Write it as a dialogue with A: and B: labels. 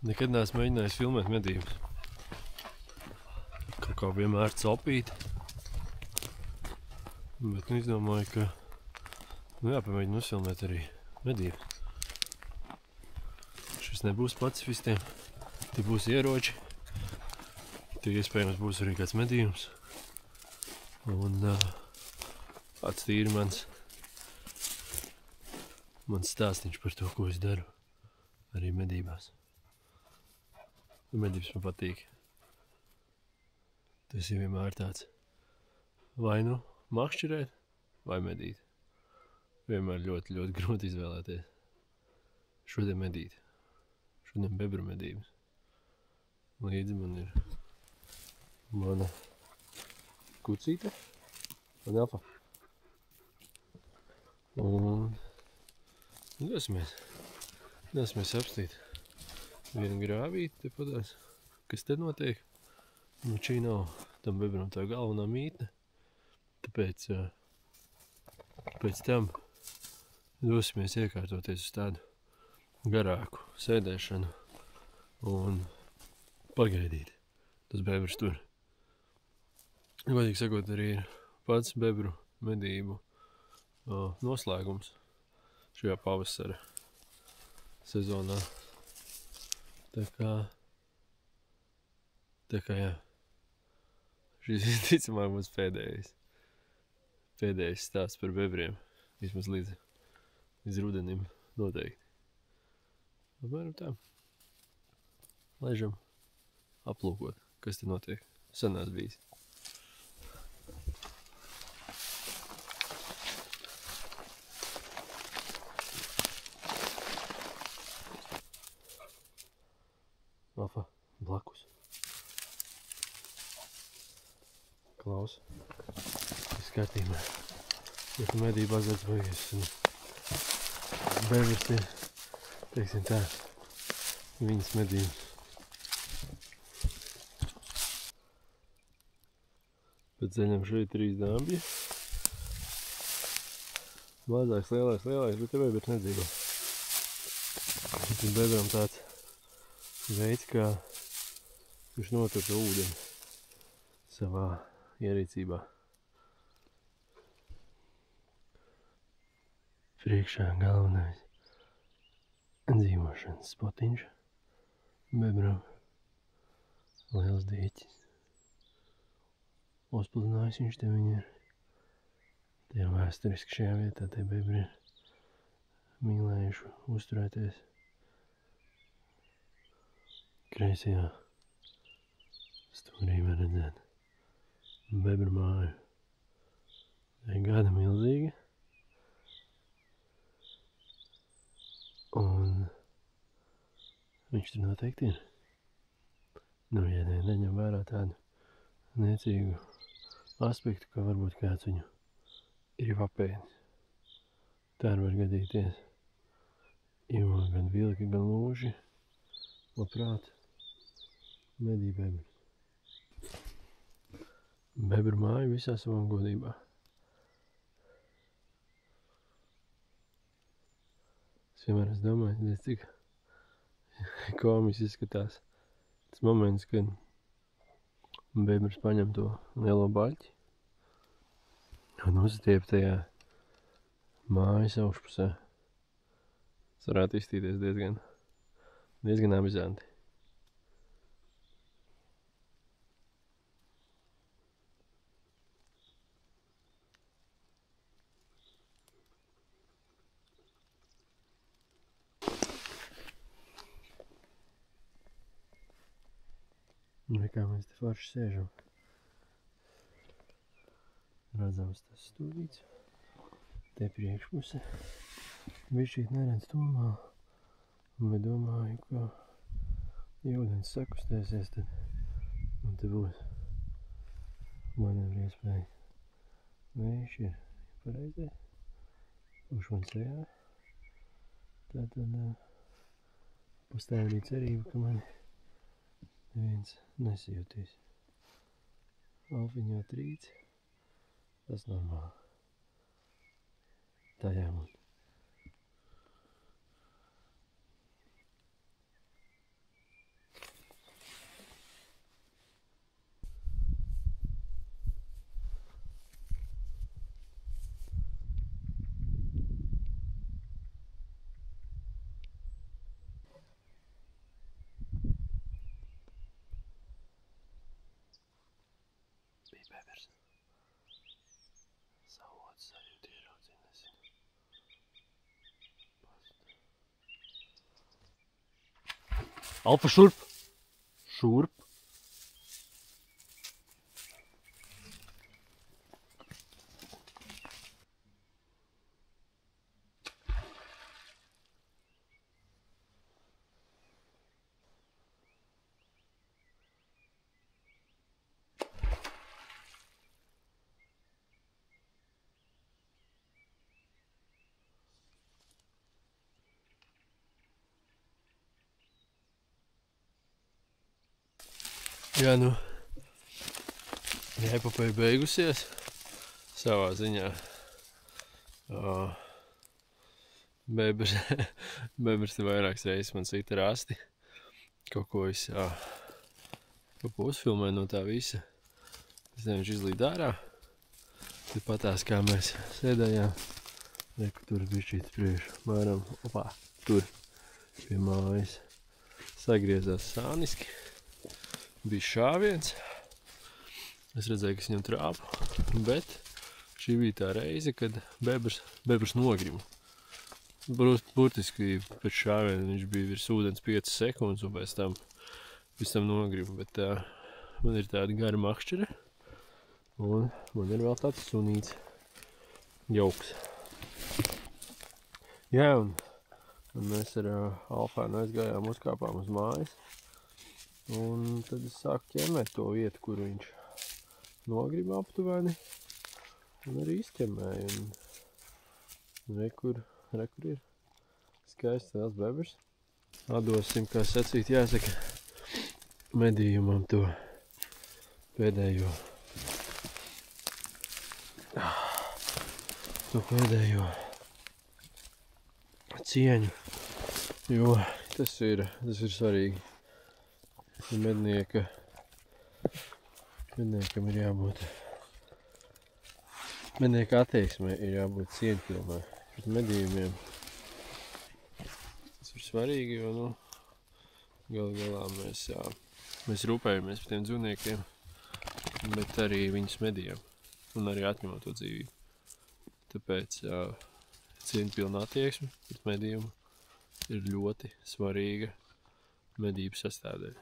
A: Nekad neesmu mēģinājis filmēt medības. Kaut kā vienmēr copīt. Bet izdomāju, ka jāpamēģina uzfilmēt arī medības. Šis nebūs pacifistiem. Te būs ieroči. Te iespējams būs arī kāds medījums. Un tāds tīri mans stāstiņš par to, ko es daru arī medībās. Medības man patīk. Tas ir vienmēr tāds vai nu makšķerēt, vai medīt. Vienmēr ļoti, ļoti grūti izvēlēties. Šodien medīt. Šodien bebru medības. Līdzi man ir mana kucīte un Elfa. Un dosimies apstīt vienu grāvīti te padās. Kas te notiek? Nu, šī nav tam bebram tā galvenā mītne. Tāpēc pēc tam dosimies iekārtoties uz tādu garāku sēdēšanu un pagaidīt. Tas bebrs tur. Godīgi sakot, arī ir pats bebru medību noslēgums šajā pavasara sezonā. Tā kā jā. Šis ticamāk būs pēdējais stāsts par bebriem. Vismaz līdz rudenim noteikti. Apmēram tā. Laižam aplūkot, kas te notiek. Sanās bijis. Alfa, blakus. Klaus. Viss kārtībā. Ja tu medību azarts beigies un bebrs ir, teiksim tā, viņas medības. Pēc ceļam šeit 3 dambļi. Mazāks, lielāks, bet te bebrs nedzīvo. Tas bebram tāds veids, kā viņš notur to ūdeni savā ierīcībā. Priekšā galvenais dzīvošanas spotiņš. Bebram liels dieķis. Uzpludinājis viņš te viņi ir. Tie ir vēsturiski šajā vietā, tie bebri ir mīlējuši uzturēties. Kreisajā stūrī var redzēt bebru māju. Tā ir gada milzīga. Un viņš tur noteikti ir. Nu, ja neņem vērā tādu niecīgu aspektu, ka varbūt kāds viņu ir apēdis. Tā var gadīties. Jo gan vilki, gan lūži labprāt medī bebrus. Bebru māju visā savām godībā. Es vienmēr domāju, cik komiski izskatās tas moments, kad bebrs paņem to lielo baļķi un uzstiep tajā mājas augšpusē. Tas varētu izstīties diezgan amizanti. Kā mēs te forši sēžam. Redzams tas stūrīts. Te priekšpuse. Bišķīt neredz tūmā. Bet domāju, ka ja ūdens sakustēsies, tad te būs manevri iespēja. Vējš ir pareizais. Uz man sejā. Tātad pastāv arī cerība, ka mani neviens nesajūtīs. Alfiņā trīc. Tas normāli. Tā jābūt. bija bebers. Savots sajūta ieraudzīt, nezinu. Alfa, šurp! Šurp! Jā, nu, epopēja beigusies savā ziņā. Bebers te vairākas reizes man sita rasti. Kaut ko uzfilmēju no tā visa. Pēc tam viņš izlīd ārā. Tad patās, kā mēs sēdējām. Reku tur bišķīts priekš. Mēram, tur pie mājas. Sagriezās sāniski. Bija šāviens. Es redzēju, ka es viņam trāpu. Bet šī bija tā reize, kad bebers nogrima. Burtiski pēc šāviena viņš bija virs ūdens 5 sekundes un pēc tam nogrima. Bet man ir tāda gara makšķere un man ir vēl tāds sunīts jauks. Jā, un mēs ar Alfānu aizgājām, uzkāpām uz mājas. Un tad es sāku ķemmēt to vietu, kur viņš nogrima aptuveni. Un arī izķemmēju. Un rekur ir skaists liels bebers. Atdosim, kā sacīt, jāsaka, medījumam to pēdējo cieņu, jo tas ir svarīgi. Medniekam ir jābūt, mednieka attieksmē ir jābūt cieņpilnai pret medījumiem. Tas ir svarīgi, jo, galu galā mēs rūpējamies par tiem dzīvniekiem, bet arī viņus medījam un arī atņemot to dzīvību. Tāpēc cieņpilna attieksme pret medījumu ir ļoti svarīga medību sastāvdaļa.